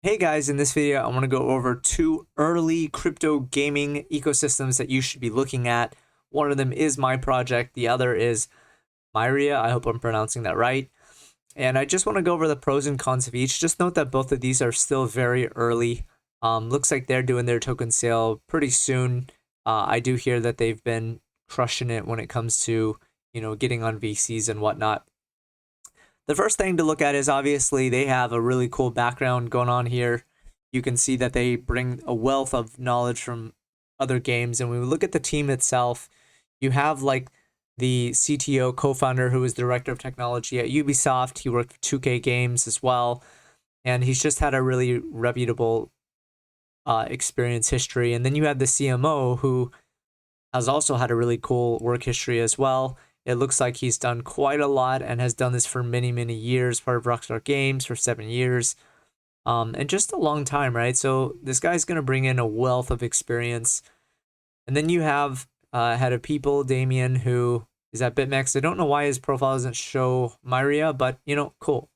Hey guys, in this video, I want to go over two early crypto gaming ecosystems that you should be looking at. One of them is my project, the other is Myria. I hope I'm pronouncing that right. And I just want to go over the pros and cons of each. Just note that both of these are still very early. Looks like they're doing their token sale pretty soon. I do hear that they've been crushing it when it comes to, getting on VCs and whatnot. The first thing to look at is obviously they have a really cool background going on here. You can see that they bring a wealth of knowledge from other games. And when we look at the team itself, you have like the CTO co-founder who is director of technology at Ubisoft. He worked for 2K Games as well. And he's just had a really reputable experience history. And then you have the CMO who has also had a really cool work history as well. It looks like he's done quite a lot and has done this for many, many years, part of Rockstar Games for 7 years, and just a long time, right? So this guy's going to bring in a wealth of experience. And then you have head of people, Damien, who is at BitMEX. I don't know why his profile doesn't show Myria, but, cool.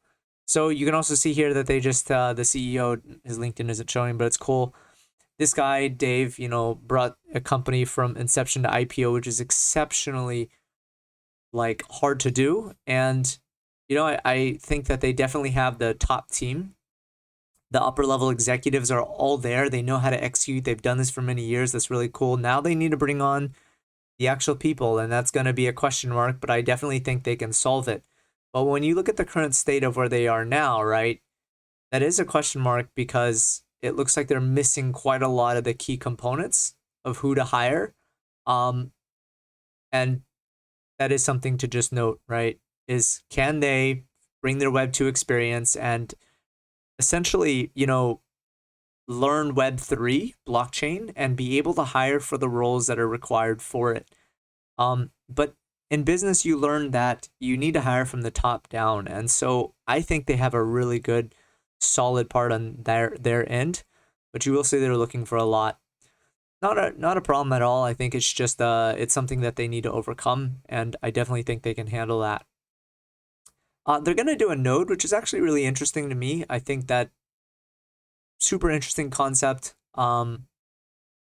So you can also see here that they just, the CEO, his LinkedIn isn't showing, but it's cool. This guy, Dave, brought a company from inception to IPO, which is exceptionally hard to do. And I think that they definitely have the top team. The upper level executives are all there. They know how to execute. They've done this for many years. That's really cool. Now they need to bring on the actual people, and that's going to be a question mark, but I definitely think they can solve it. But when you look at the current state of where they are now, right, that is a question mark because it looks like they're missing quite a lot of the key components of who to hire. And that is something to just note, right? Is can they bring their Web 2 experience and essentially, learn Web 3 blockchain and be able to hire for the roles that are required for it. But in business, you learn that you need to hire from the top down. And so I think they have a really good, solid part on their end, but you will see they're looking for a lot. Not a problem at all. I think it's just it's something that they need to overcome, and I definitely think they can handle that. They're gonna do a node, which is actually really interesting to me. I think that super interesting concept. But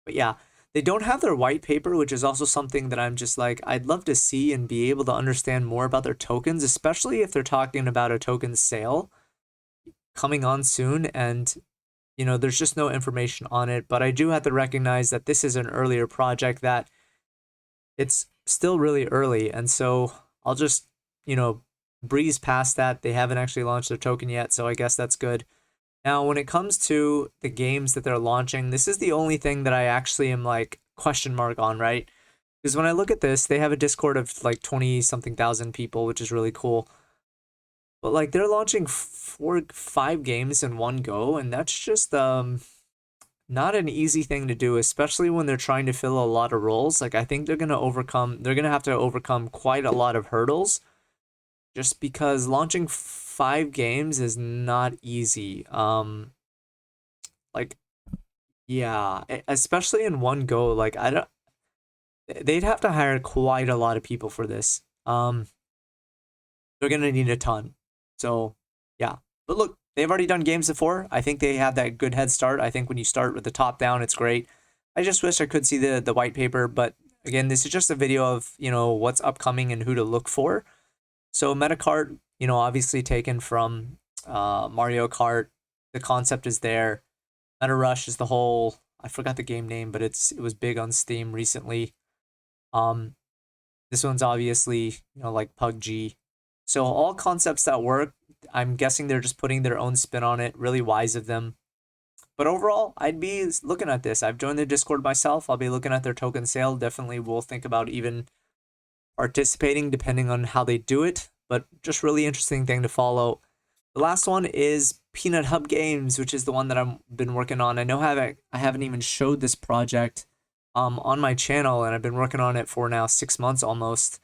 yeah, they don't have their white paper, which is also something that I'm just like I'd love to see and be able to understand more about their tokens, especially if they're talking about a token sale coming on soon. And there's just no information on it, but I do have to recognize that this is an earlier project, that it's still really early. And so I'll just, breeze past that. They haven't actually launched their token yet, so I guess that's good. Now, when it comes to the games that they're launching, this is the only thing that I actually am like question mark on, right? Because when I look at this, they have a Discord of like 20 something thousand people, which is really cool. But like they're launching 5 games in one go, and that's just not an easy thing to do, especially when they're trying to fill a lot of roles. Like I think they're gonna have to overcome quite a lot of hurdles, just because launching 5 games is not easy. Like yeah, especially in one go. Like I don't, they'd have to hire quite a lot of people for this. They're gonna need a ton. So yeah, but look, they've already done games before. I think they have that good head start. I think when you start with the top down, it's great. I just wish I could see the white paper, but again, this is just a video of what's upcoming and who to look for. So Metacart, obviously taken from Mario Kart. The concept is there. Meta Rush is the whole. I forgot the game name, but it was big on Steam recently. Um, this one's obviously like PUBG. So all concepts that work, I'm guessing they're just putting their own spin on it. Really wise of them. But overall, I'd be looking at this. I've joined their Discord myself. I'll be looking at their token sale. Definitely will think about even participating depending on how they do it. But just really interesting thing to follow. The last one is Peanut Hub Games, which is the one that I've been working on. I know I haven't even showed this project on my channel, and I've been working on it for now 6 months almost.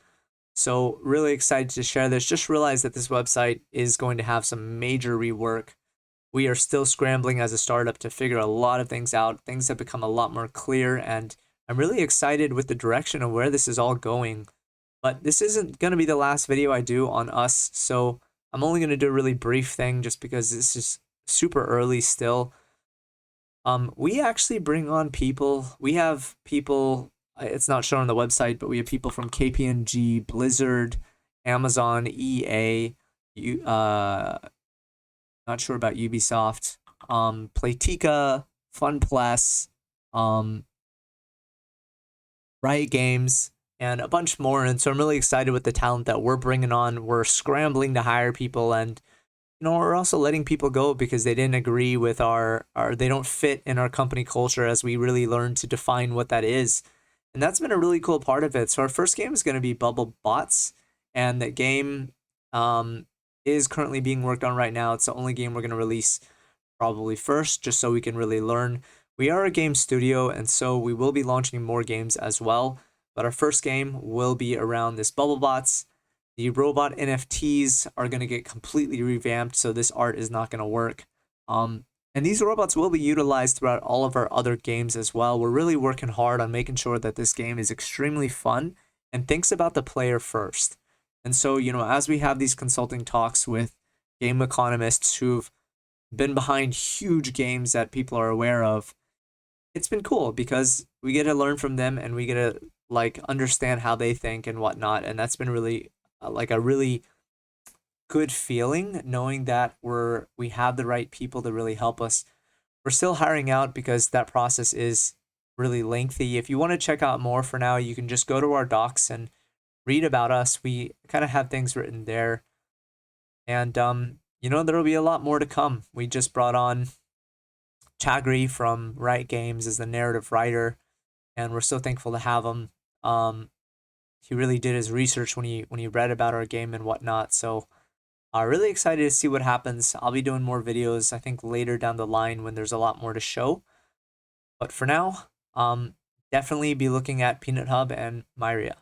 So really excited to share this. Just realized that this website is going to have some major rework. We are still scrambling as a startup to figure a lot of things out. Things have become a lot more clear, and I'm really excited with the direction of where this is all going. But this isn't going to be the last video I do on us, so I'm only going to do a really brief thing just because this is super early still. We actually bring on people. We have people. It's not shown on the website, but we have people from KPMG, Blizzard, Amazon, EA. Not sure about Ubisoft. Playtika, FunPlus, um, Riot Games, and a bunch more. And so I'm really excited with the talent that we're bringing on. We're scrambling to hire people, and we're also letting people go because they didn't agree with our they don't fit in our company culture as we really learn to define what that is. And that's been a really cool part of it. So our first game is going to be Bubble Bots, and the game um, is currently being worked on right now. It's the only game we're going to release probably first, just so we can really learn. We are a game studio, and so we will be launching more games as well. But our first game will be around this Bubble Bots. The robot NFTs are going to get completely revamped, so this art is not going to work. And these robots will be utilized throughout all of our other games as well. We're really working hard on making sure that this game is extremely fun and thinks about the player first. And so, as we have these consulting talks with game economists who've been behind huge games that people are aware of, it's been cool because we get to learn from them and we get to like understand how they think and whatnot. And that's been really like a really good feeling knowing that we have the right people to really help us. We're still hiring out because that process is really lengthy. If you want to check out more for now, you can just go to our docs and read about us. We kind of have things written there. And there'll be a lot more to come. We just brought on Chagri from Riot Games as the narrative writer, and we're so thankful to have him. He really did his research when he read about our game and whatnot. So really excited to see what happens. I'll be doing more videos, I think, later down the line when there's a lot more to show. But for now, definitely be looking at Peanut Hub and Myria.